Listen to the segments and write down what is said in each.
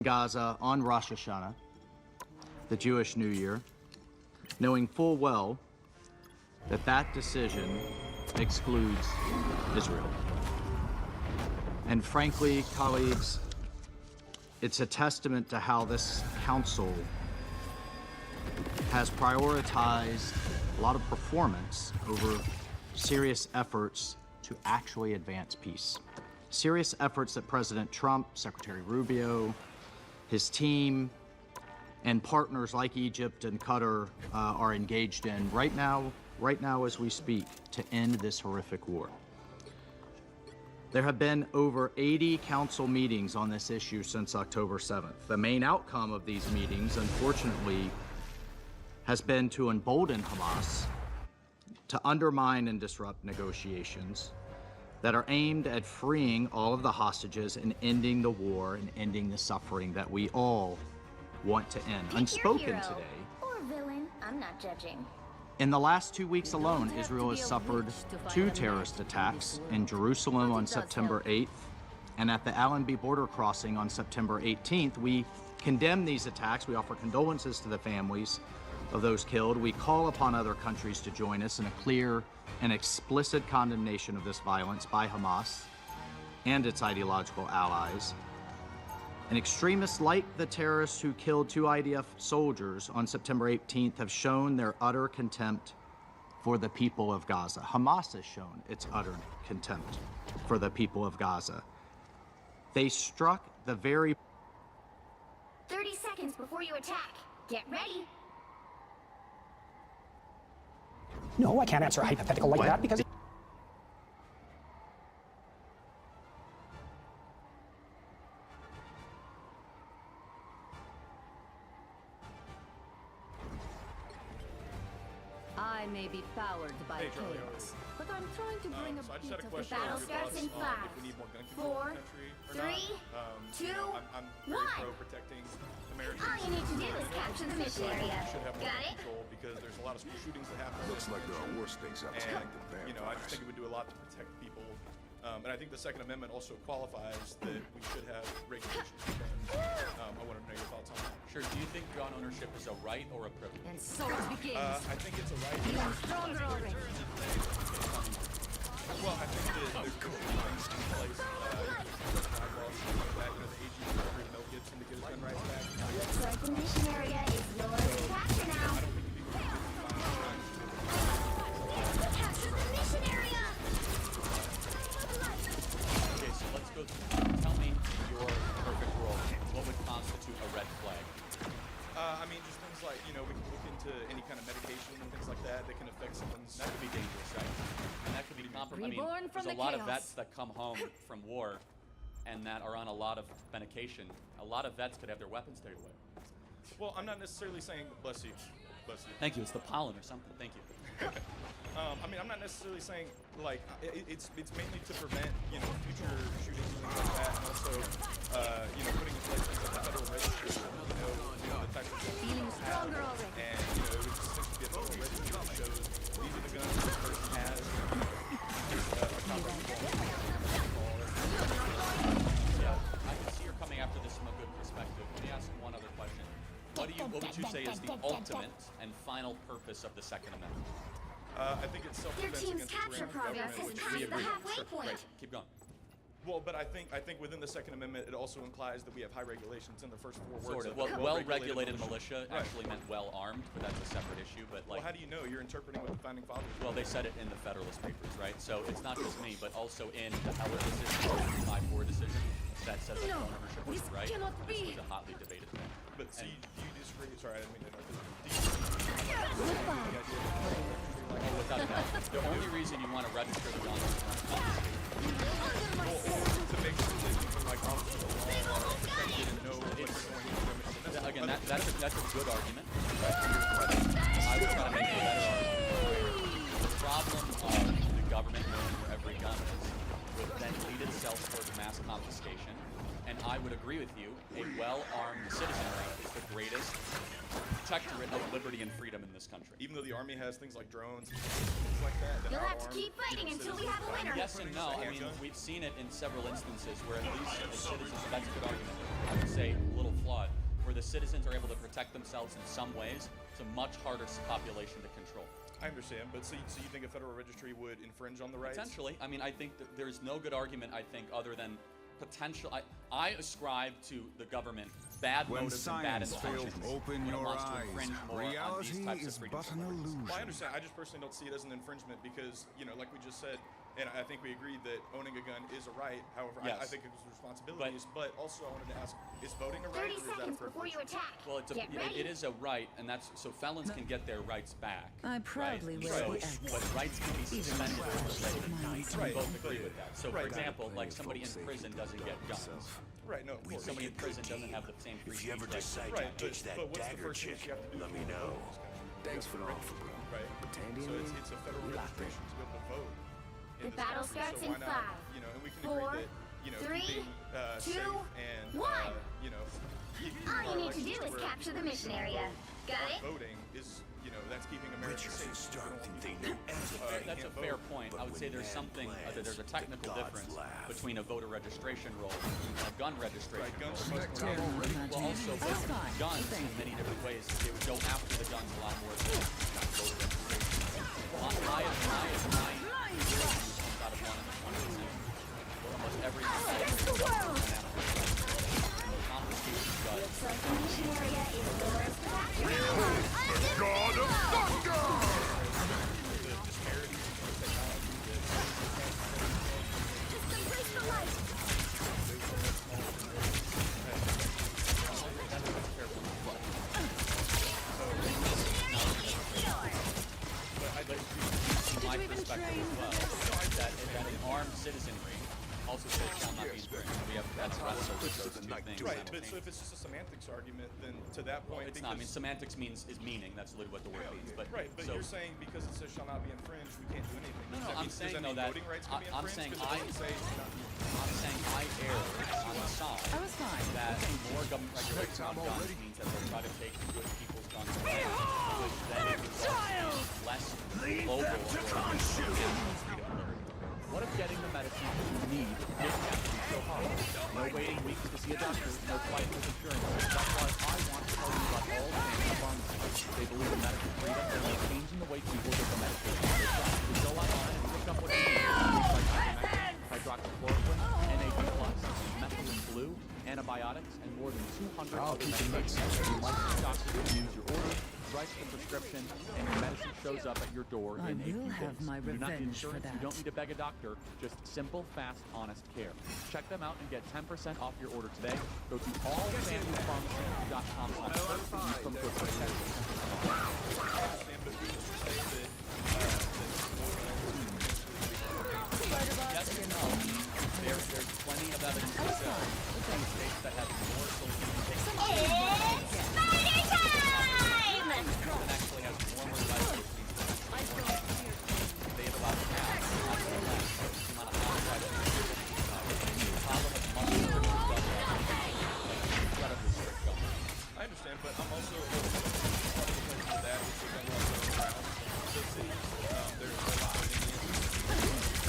Gaza on Rosh Hashanah, the Jewish New Year, knowing full well that that decision excludes Israel. And frankly, colleagues, it's a testament to how this council has prioritized a lot of performance over serious efforts to actually advance peace. Serious efforts that President Trump, Secretary Rubio, his team, and partners like Egypt and Qatar are engaged in right now as we speak, to end this horrific war. There have been over 80 council meetings on this issue since October 7th. The main outcome of these meetings, unfortunately, has been to embolden Hamas to undermine and disrupt negotiations that are aimed at freeing all of the hostages and ending the war and ending the suffering that we all want to end. Unspoken today. Or villain, I'm not judging. In the last 2 weeks alone, Israel has suffered 2 terrorist attacks in Jerusalem on September 8th and at the Allenby border crossing on September 18th. We condemn these attacks. We offer condolences to the families of those killed. We call upon other countries to join us in a clear and explicit condemnation of this violence by Hamas and its ideological allies. And extremists like the terrorists who killed 2 IDF soldiers on September 18th have shown their utter contempt for the people of Gaza. Hamas has shown its utter contempt for the people of Gaza. They struck the very... 30 seconds before you attack. Get ready. No, I can't answer a hypothetical like that because... I may be powered by chaos, but I'm trying to bring a bit of the Battle starts in 5, 4, 3, 2, 1. Protecting Americans. All you need to do is capture the mission area. Should have more Got it? control because there's a lot of school shootings that happen. Looks like there are worse things out there. And, you know, I just think it would do a lot to protect people. And I think the Second Amendment also qualifies that we should have regulations. And I want to know your thoughts on that. Sure. Do you think gun ownership is a right or a privilege? And so it begins. I think it's a right. Feeling stronger already. Well, I think that there's things in place, bylaws, stuff like that. You know, the AG for Mel Gibson to get his gun rights back. Looks like the mission area is yours to capture now. Capture the mission area! Okay, so let's go. Tell me your perfect world. What would constitute a red flag? I mean, just things like, you know, we can look into any kind of medication and things like that that can affect someone's... That could be dangerous, right? And that could be compromising. I Reborn mean, from there's a the lot chaos. of vets that come home from war and that are on a lot of medication. A lot of vets could have their weapons taken away. Well, I'm not necessarily saying... Bless you. Bless you. Thank you. It's the pollen or something. Thank you. I mean, I'm not necessarily saying, like, it's mainly to prevent, you know, future shootings and things like that, and also, you know, putting in place things like the federal register, you know, the type of things Feeling we have. stronger already. And, you know, it would essentially be a federal register that shows these are the guns this person has. A copy of the Yeah, I can see you're coming after this from a good perspective. Let me ask one other question. What would you say is the ultimate and final purpose of the Second Amendment? I think it's Your self-defense team's against capture tyrannical progress government, has which passed the halfway point. Great. Keep going. Well, but I think within the Second Amendment, it also implies that we have high regulations in the first 4 words. Sort of. Well-regulated militia actually meant well-armed, but that's a separate issue. But like, Well, how do you know? You're interpreting what the founding fathers did. well, they said it in the Federalist Papers, right? So it's not just me, but also in the Heller decision, the 5-4 decision, that says that gun ownership was this right. cannot This be. was a hotly debated thing. But see, do you disagree? Sorry, I didn't mean to interrupt. Do you disagree with the idea Oh, without a doubt. The only reason you want to register the gun is to confiscate. to make sure that people like officers of the law are protected and know what's going on? Again, that's a good argument. I would try to make a better argument. The problem of the government knowing where every gun is would then lead itself towards mass confiscation. And I would agree with you, a well-armed citizenry is the greatest protectorate of liberty and freedom in this country. Even though the Army has things like drones and things like that, You'll have to keep fighting until we have a winner. Yes and no. I mean, we've seen it in several instances where at least as citizens, that's a good argument. I would say, a little flawed. Where the citizens are able to protect themselves in some ways, it's a much harder population to control. I understand, but so you think a federal registry would infringe on the rights? Potentially. I mean, I think that there's no good argument, I think, other than potential. I ascribe to the government bad When motives and bad science fails, intentions. open when it your wants to eyes. infringe more on these Reality types of is freedoms but an and liberties. illusion. Well, I understand. I just personally don't see it as an infringement because, you know, like we just said, and I think we agreed that owning a gun is a right. However, I Yes. think it was responsibilities. But also, I wanted to ask: is voting a right, 30 or is that a seconds before privilege? you attack. Well, it is a right, and that's so felons can get their rights back. I proudly right? wear So, the X. but rights can be suspended or restricted. Right. We both agree with that. So, for Right. example, like somebody in prison doesn't get guns. Right. No. Of course. Somebody in prison doesn't have the same free If you ever speech rights. decide Right. to ditch that But what's the dagger first thing chick, you have to do let to me vote know. in this country? Thanks for the offer, bro. Right. Pretending So it's a federal registration to be able to vote. The battle starts in 5, You know, and we can 4, agree that, you know, 3, keeping, 2, safe and 1. You know, keeping All our you need to elections do is where capture the people mission can area. Got it? voting is, you know, that's keeping America Witchers safe. and Stark think they You know don't everything. That's a can't fair vote. point. I would But say when there's man something, plans, there's a the technical gods difference laugh. between a voter registration role and a gun registration Right, guns role. are much more Well, also, That's fine. guns in many different ways. They would go after the guns a lot more than voter registration. My comes out of 100%. Almost every Against the world! confiscation judge. Looks like the mission area is yours to capture. God of Thunder! Just embrace the light. My perspective as well, that an armed citizenry also says shall not be infringed. We have that's wrestled with those two things. Right, but so if it's just a semantics argument, then to that point, It's not. I mean, semantics is meaning. That's literally what the word means. But right, but so, you're saying because it says shall not be infringed, we can't do anything. No, Does no, that I'm mean, saying does that though mean that voting rights can be I'm infringed? saying 'Cause it doesn't say it's not- I'm saying I err on the side I was fine. that more government regulation on guns means that they'll try to take good people's guns away, which then results in less global or freedom of liberty. What if getting the medicine you need didn't have to be so hard? No waiting weeks to see a doctor, no fight with insurance. That's why I want to tell you about all the family pharmacies. They believe in medical freedom and they're changing the way people get the medication they trust. So go online and look up what you need. Hydroxychloroquine, NAD+, methylene blue, antibiotics, and more than 200 I'll other keep the medications. mix. Your licensed doctor reviews your order, writes the prescription, and your medicine shows up at your door I in a few will days. have my You do not need revenge for insurance. You that. don't need to beg a doctor. Just simple, fast, honest care. Check them out and get 10% off your order today. Go to allfamilypharmacy.com/search and use from code PROTECT. Yes and no. There's plenty of evidence to show some states that have more social It's Spider time! and actually has more rights. They have about half the amount of homicides. Colorado has much stricter gun laws. Incredibly strict gun laws. I understand, but I'm also part of the question of that is the gun laws that are around the cities. There's a lot of Indians.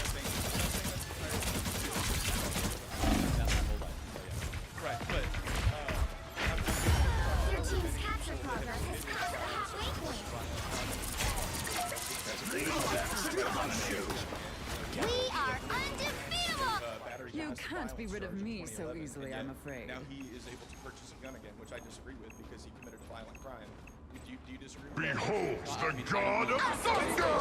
Right, but I'm just Your team's capture progress has crossed the halfway point. We are undefeatable! battery You gas can't be violence rid of charge in me so 2011, easily, and I'm yet afraid. Now he is able to purchase a gun again, which I disagree with because he committed a violent crime. Do you disagree with that? Behold the God of Thunder!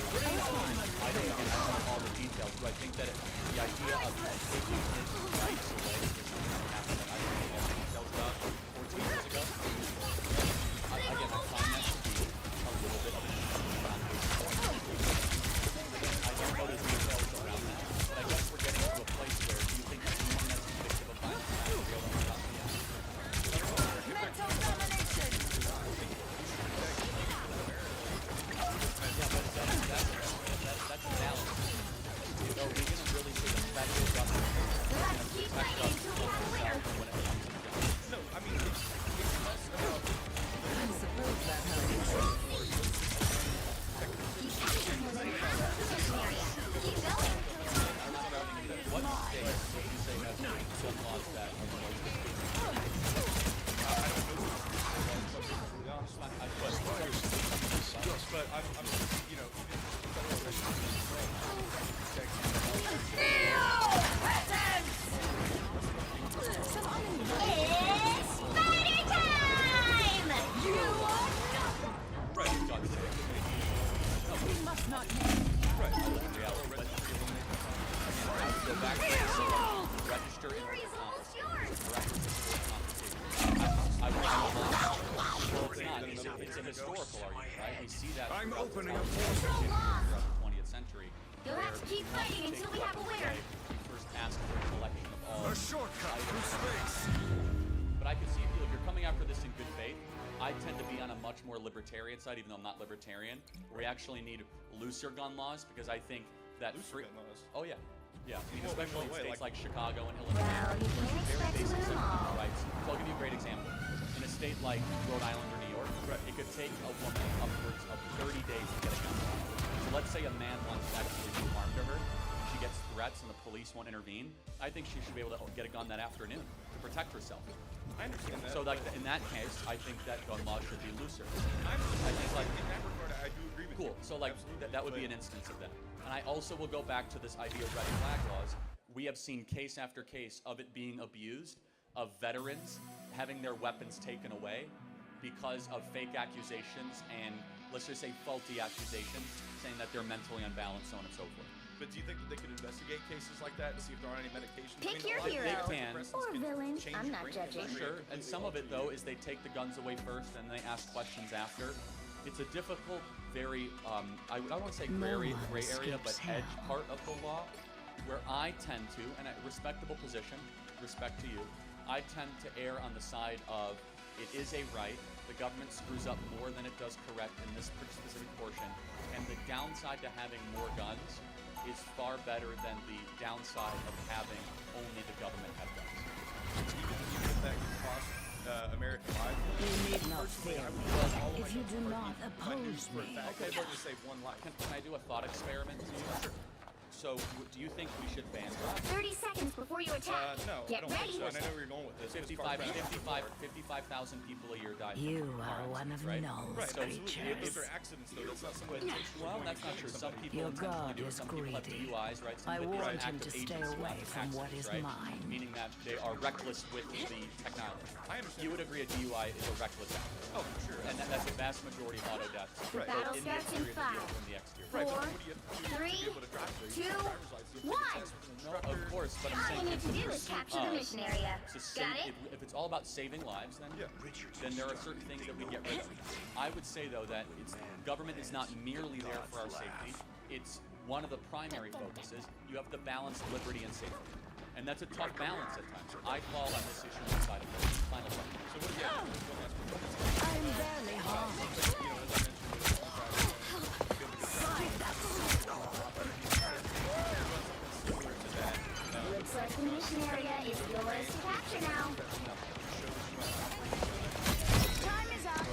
I don't know all the details, but I think that the idea of taking his rights away is something that happened that I don't know all the details about 14 years ago. Again, I find that to be a little bit of a I don't know the details around that, but I guess we're getting to a place where do you think someone that's convicted of violent crime is real enough to Mental domination! That's a balance. You know, we're going to really see the federal government Let's keep fighting to gun laws that are close to being but I'm you know, even federal It's spider time! You are right, gun sales. We must not right. Reality, but I would go back to register in Glory is almost yours! I would well, it's not. It's a historical argument, right? We see that I'm throughout opening the a throughout the 20th century. You'll have to keep fighting until we have a winner. First ask for a collection of all A shortcut through space. But I could see if you're coming after this in good faith, I tend to be on a much more libertarian side, even though I'm not libertarian, where we actually need looser gun laws because I think that Looser gun laws? Oh yeah. Yeah, I mean, Well, especially in way, states like like- Chicago and Illinois. Well, you can't very expect to basic win them civil all. rights. So I'll give you a great example. In a state like Rhode Island or New York, it could take a woman upwards of 30 days to get a gun. So let's say a man wants to actually do harm to her. She gets threats and the police won't intervene. I think she should be able to get a gun that afternoon to protect herself. I understand that. So like in that case, I think that gun law should be looser. I think, like, in that regard, I do agree with you. Cool. So like Absolutely. that would be But- an instance of that. And I also will go back to this idea of red flag laws. We have seen case after case of it being abused, of veterans having their weapons taken away because of fake accusations and, let's just say, faulty accusations, saying that they're mentally unbalanced, so on and so forth. But do you think that they could investigate cases like that and see if there aren't any medications? Pick I mean, your a lot of hero. antidepressants Or can villain. change I'm your not brain judging. chemistry Sure, and completely some of it, alter though, you. is they take the guns away first and they ask questions after. It's a difficult, very, I don't want to say gray area, but edge part of the law, where I tend to, and a respectable position, respect to you, I tend to err on the side of it is a right, the government screws up more than it does correct in this specific portion, and the downside to having more guns is far better than the downside of having only the government have guns. Even if that could cost American lives. You need not fear I me. would love all of my If you guns do for not you. oppose For a me. fact, I'd rather save one life. Can I do a thought experiment to you? Sure. So, do you think we should ban guns? 30 seconds before you attack. No, I Get don't think ready. so. And I know where you're going with this. but it's far back. 55,000 people a year die. You from are cars, one of right? Noel's Right, absolutely. creatures. Those are accidents, though. That's not someone intentionally Well, going that's and not killing true. Some somebody. people Your intentionally God do it. is Some people have greedy. DUIs, right? Some I people want have him active to stay agents who away have from what accidents, is right? mine. Meaning that they are reckless with the technology. I understand. You would agree a DUI is a reckless act. Oh, for sure. And that's the vast majority of auto deaths. Right. Both Battle in the starts in exterior of the 5, vehicle and the exterior. Right, so 4, what do you have to do to 3, be able to drive there? You 2, need a driver's license. You have to 1. take tests with an No, instructor. of course, but I'm All saying you need to do if is capture the mission area. to Got save, it? if it's all about saving lives, then Yeah. then there are certain things that we get rid of. I would say though that government is not merely there for our safety. It's one of the primary focuses. You have to balance liberty and safety, and that's a tough balance at times. I fall on this issue on the side of the final thought. So what do you have to do? One last question. I am barely harmed. You know, as I mentioned, similar to that. Looks like the mission area is yours to capture now. Time is up.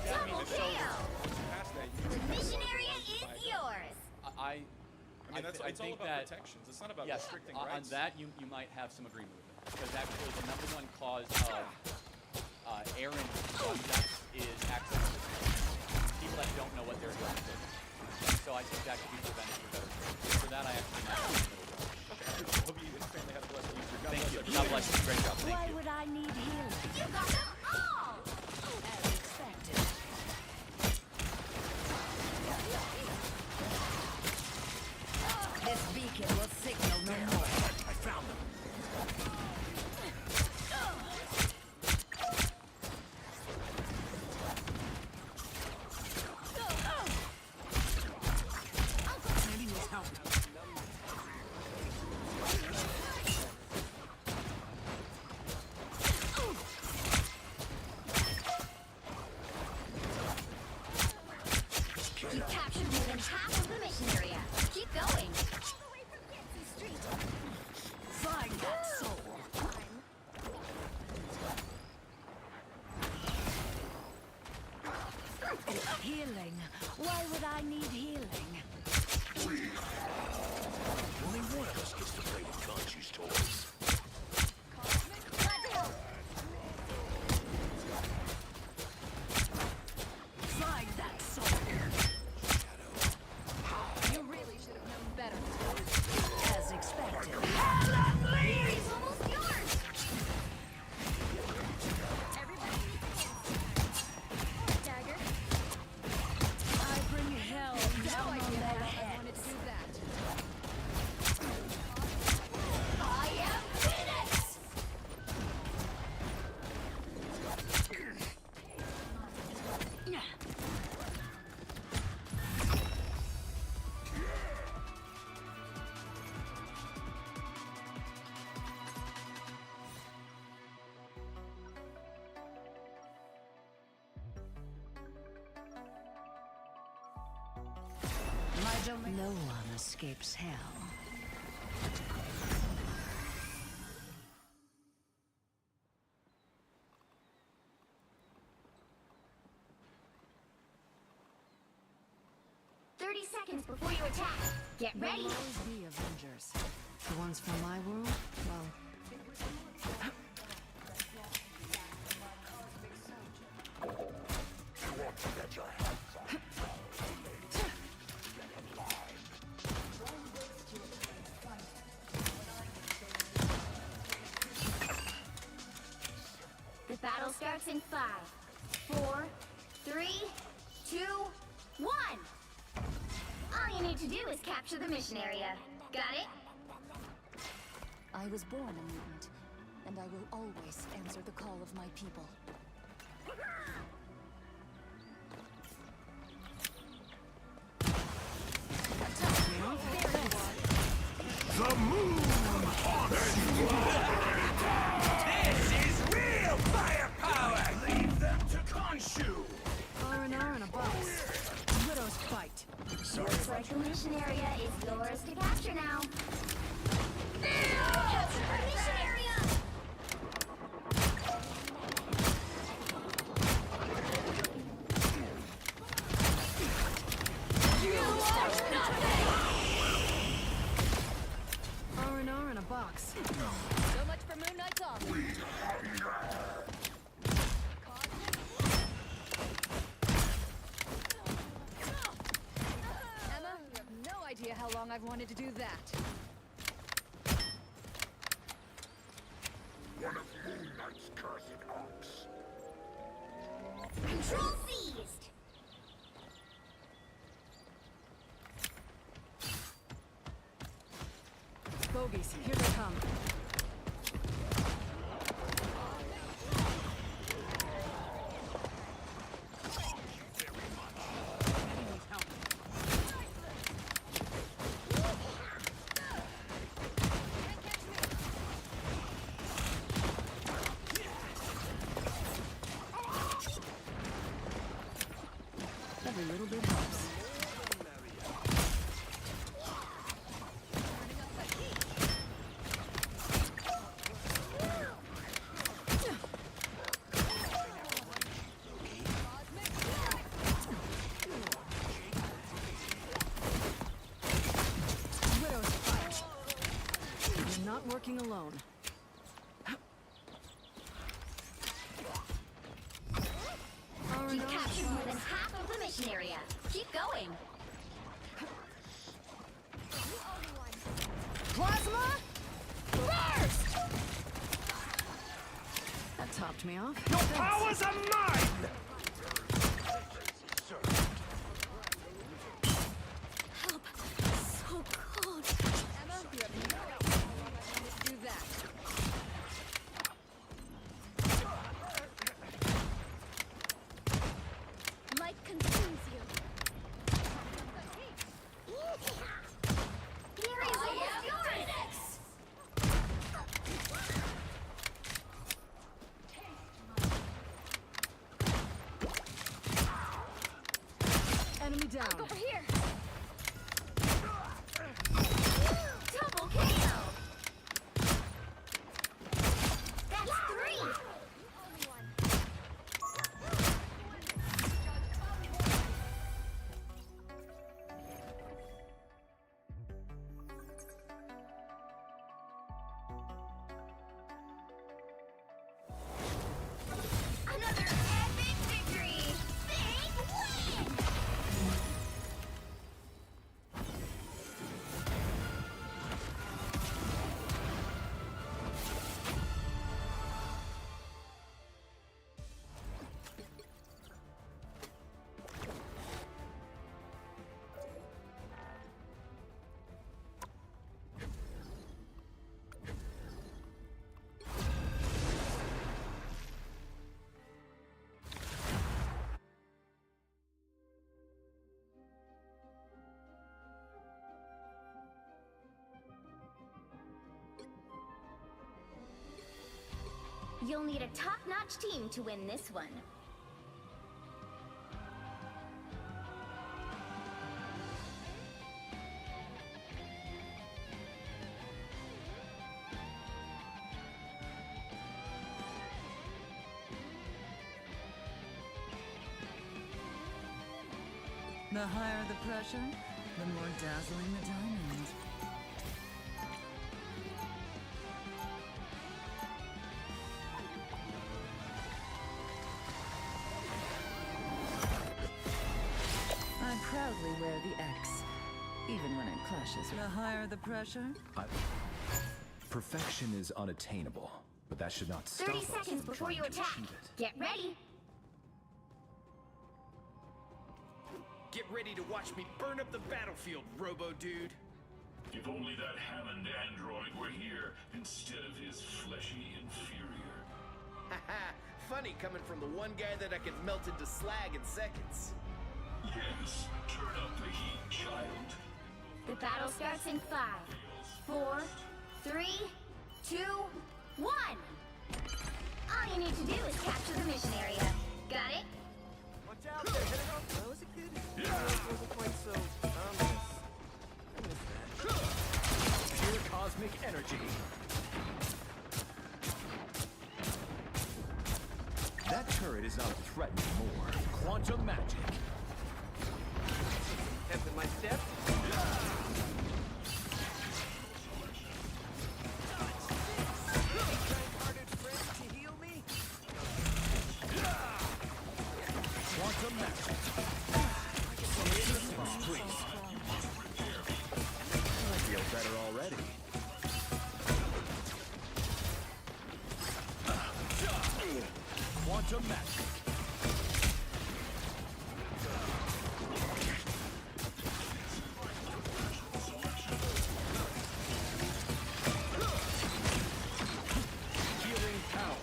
Double kill. Past that, you can Mission area is yours. I I mean, that's, it's all think about that protections. It's not about yes, restricting on rights. that you might have some agreement with it, because actually the number one cause of errant gun deaths is accidents. People that don't know what they're doing. So I think that could be prevented for better. For that, I actually might have some middle ground. Hope you and your family have a blessed Easter. God Thank bless you. everybody. God bless you. Great job. Thank Why you. would I need healing? You got them all. As expected. This beacon will signal no more. I found them. Sandy needs help. You captured more than half of the mission area. Keep going. Find that soul. Healing. Why would I need healing? Only one of us gets to play with guns, you No one escapes hell. Seconds before you attack. Get ready. There'll always be Avengers. The ones from my world, well... The battle starts in 5, 4, 3, 2, 1. All you need to do is capture the mission area. Got it? I was born a mutant, and I will always answer the call of my people. The moon haunts you! This is real firepower! Leave them to Khonshu! R&R in a box. Widow's fight. Looks like the mission area is yours to capture now. Capture the mission area! R&R in a box. So much for Moon Knight's off. Emma, you have no idea how long I've wanted to do that. One of Moon Knight's cursed ops. Control seized! Bogies, here they come. Every little bit helps. Widow's fight. You're not working alone. You've captured more than half of the mission area. Keep going. Plasma! Burst! That topped me off. Your powers are mine! Help. So cold. Emma, you have no idea how long I've wanted to do that. Light consumes you. The area is almost yours! Enemy down. Over here! Double KO! That's 3! Another epic victory! Big win! You'll need a top-notch team to win this one. The higher the pressure, the more dazzling the diamond. I proudly wear the X, even when it clashes. The higher the pressure, Perfection is unattainable, but that should not stop 30 us seconds from before trying you to attack. achieve it. Get ready. Get ready to watch me burn up the battlefield, Robo-Dude. If only that Hammond android were here instead of his fleshy inferior. Haha, funny coming from the one guy that I could melt into slag in seconds. Yes, turn up the heat, child. The battle starts in 5, 4, 3, 2, 1. All you need to do is capture the mission area. Got it? Watch out there, hit it off. When I was a kid, it wasn't quite so ominous. I miss that. Pure cosmic energy. That turret is not a threat anymore. Quantum magic. Step in my step. Kind-hearted friend to heal me. Quantum magic. Please. I feel better already. Quantum magic. Healing power.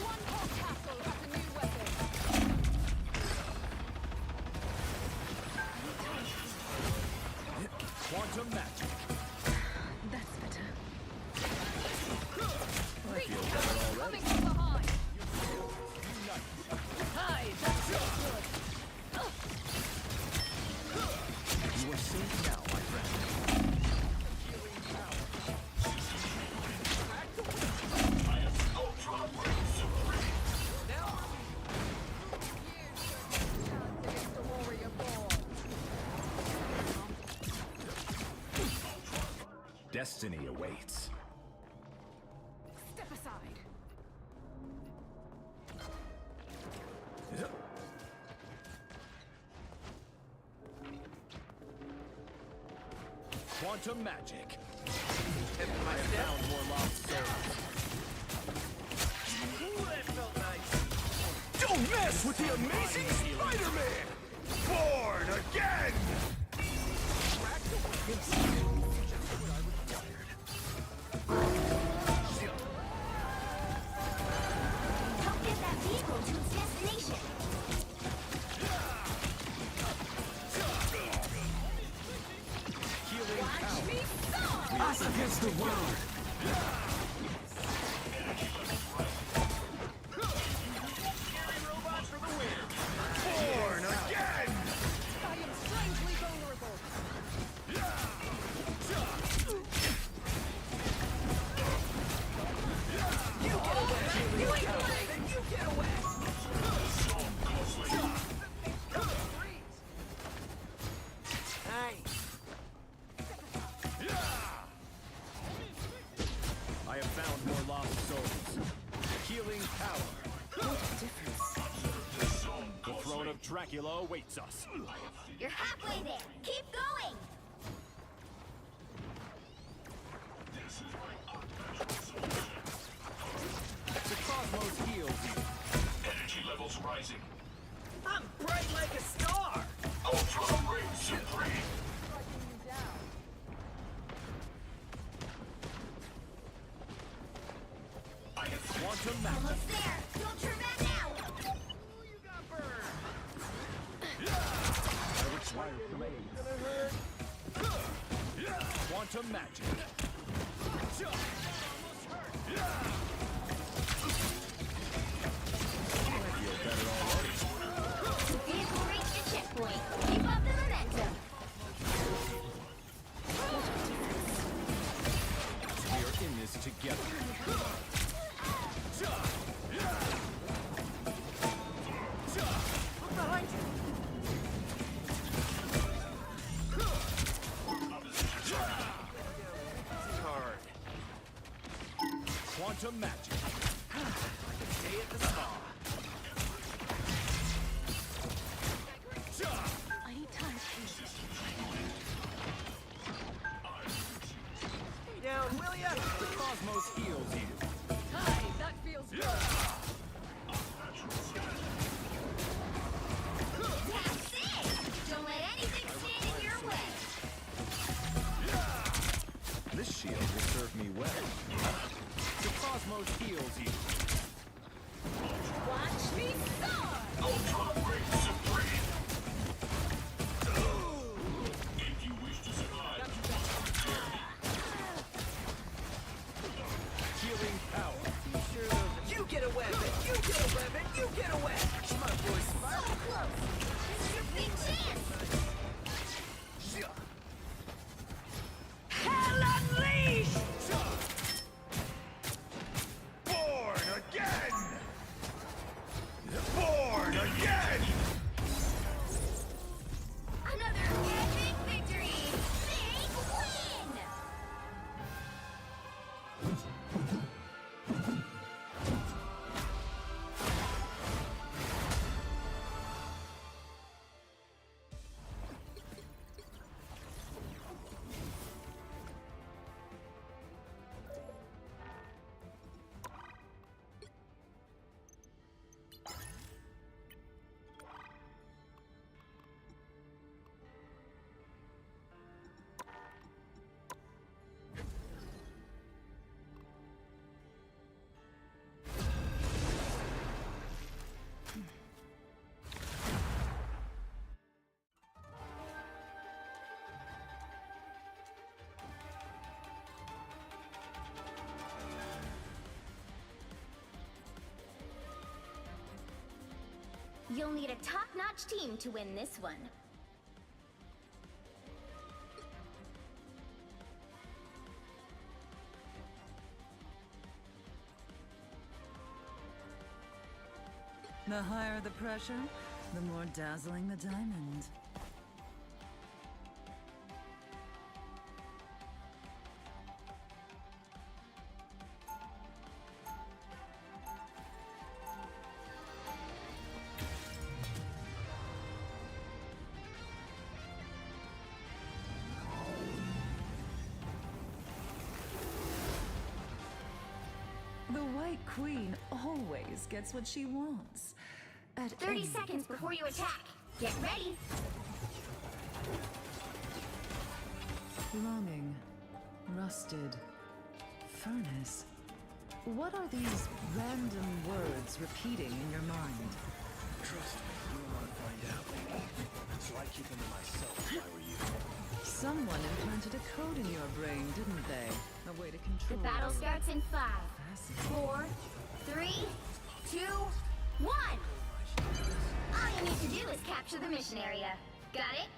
One whole castle has a new weapon. Quantum magic. that's better. I feel better already. Coming from behind. Hi, that's good. You are safe now, my friend. Against the warrior born. Destiny awaits. Step aside. Quantum magic. Step in my step. Found more lost souls. Ooh, that felt nice. Don't mess with the amazing Spider-Man! Born again! Help get that vehicle to its destination. Healing power. Me some. Us against the world. Robot for the win. Born again! I am strangely vulnerable. Nice. I have found more lost souls. Healing power. The throne of Dracula awaits us. You're halfway there. Keep going. The cosmos heals you. Energy levels rising. I'm bright like a star. Ultra Ray Supreme. I have Quantum magic. Almost there. Don't turn back now. Ooh, you got burned. I require blades. Quantum magic. I feel better already. The vehicle reached the checkpoint. Keep up the momentum. We are You get a weapon, you get a wedge! My boy Spider. So close! This is your big chance! Hell unleashed! Born again! Born again! Another epic victory! Big win! You'll need a top-notch team to win this one. The higher the pressure, the more dazzling the diamond. The White Queen always gets what she wants. At 30 any seconds before you attack. Get ready. Longing, rusted, furnace. What are these random words repeating in your mind? Trust me, you don't want to find out. So I'd keep them to myself if I were you. Someone implanted a code in your brain, didn't they? A way to The control. battle starts in 5, Fascinating. 4, 3, 2, 1. All you need to do is capture the mission area. Got it?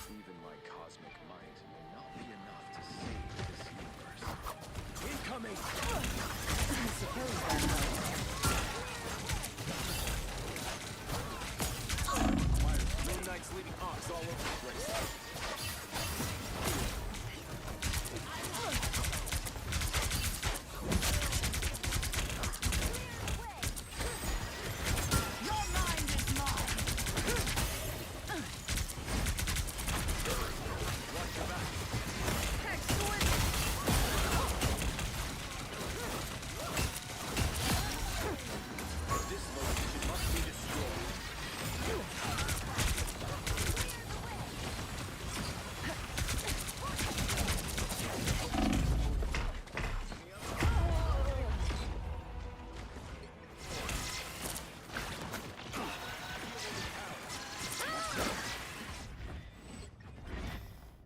Even my cosmic might may not be enough to save this universe. Incoming! I suppose that helps. Moon Knight's leaving arcs all over the place.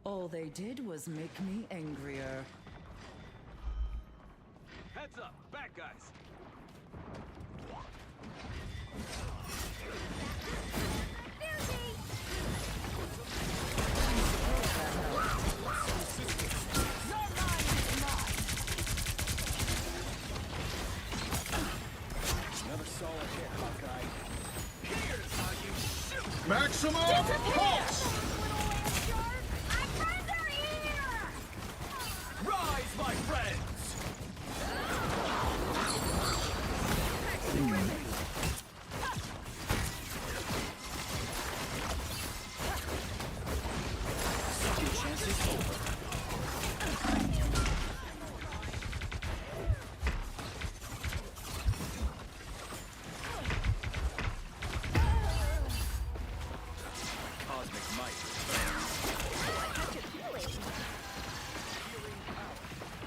All they did was make me angrier. Heads up, bad guys. Never saw a hit, Hawkeye. Here's how you shoot! Maximum pulse! Our friends are here! Rise, my friends! Second chance is over. Cosmic might. How'd you feel it?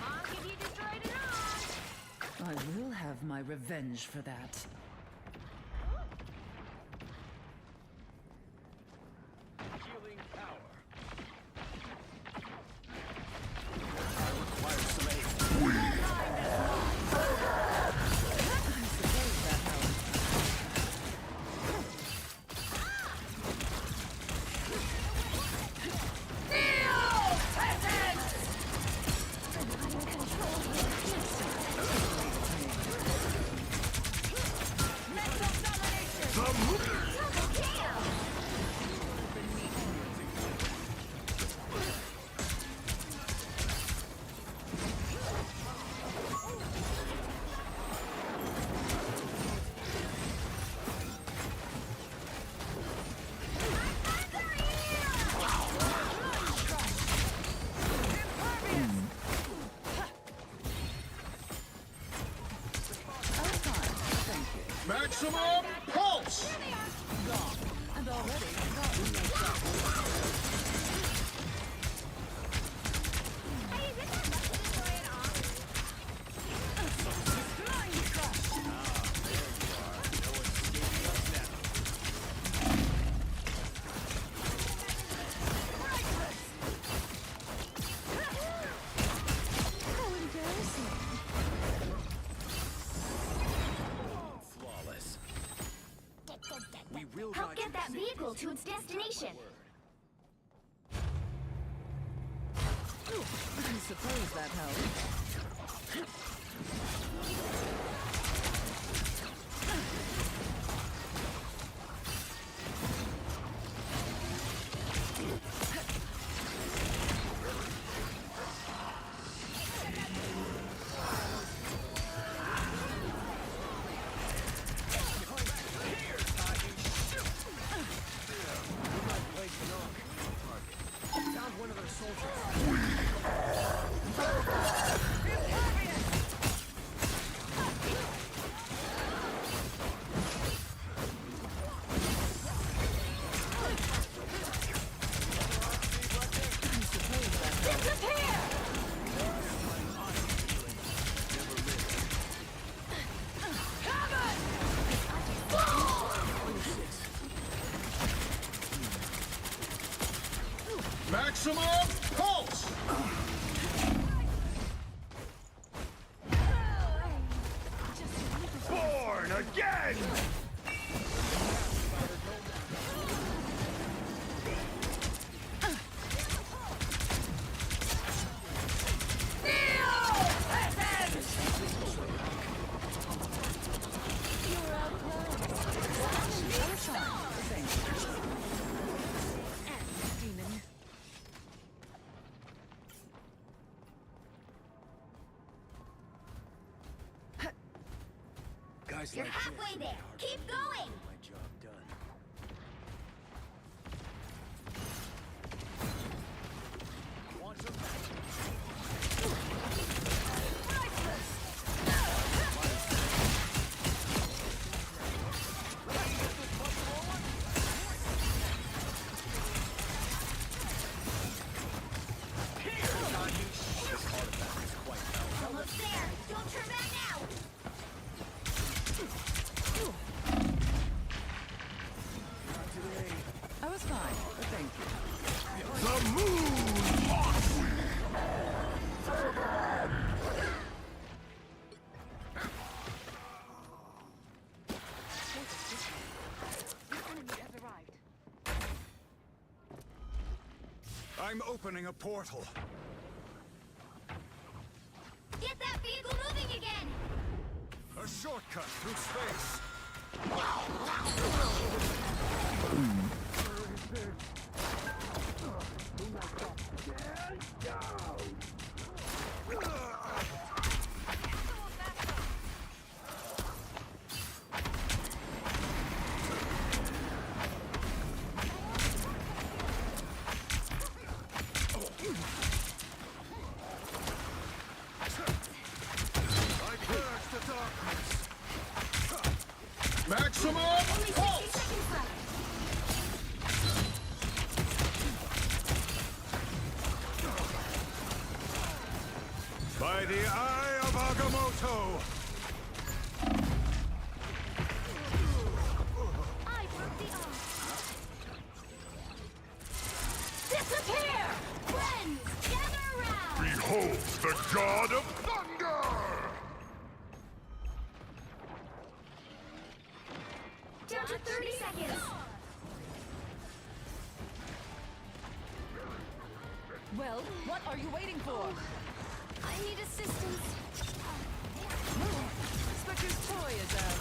Honk if you destroyed it all! I will have my revenge for that. Healing power. I require some aid. Maximum pulse! And already forgotten. Help get that vehicle to its destination. I suppose that helps. Found one of their soldiers. Maximum pulse! Born again! Guys You're like halfway this there. Keep going. get my job done. Want some Almost there. Don't turn back now. I was fine, but thank you. The moon haunts me! I'm opening a portal. Get that vehicle moving again. A shortcut through space. I purge the darkness. Maximum Only 60 pulse! seconds left. By the eye of Agamotto! I broke the arm. Disappear! Friends, gather around! Behold the god of thunder! Down to 30 seconds. Well, what are you waiting for? I need assistance. Spectre's toy is out.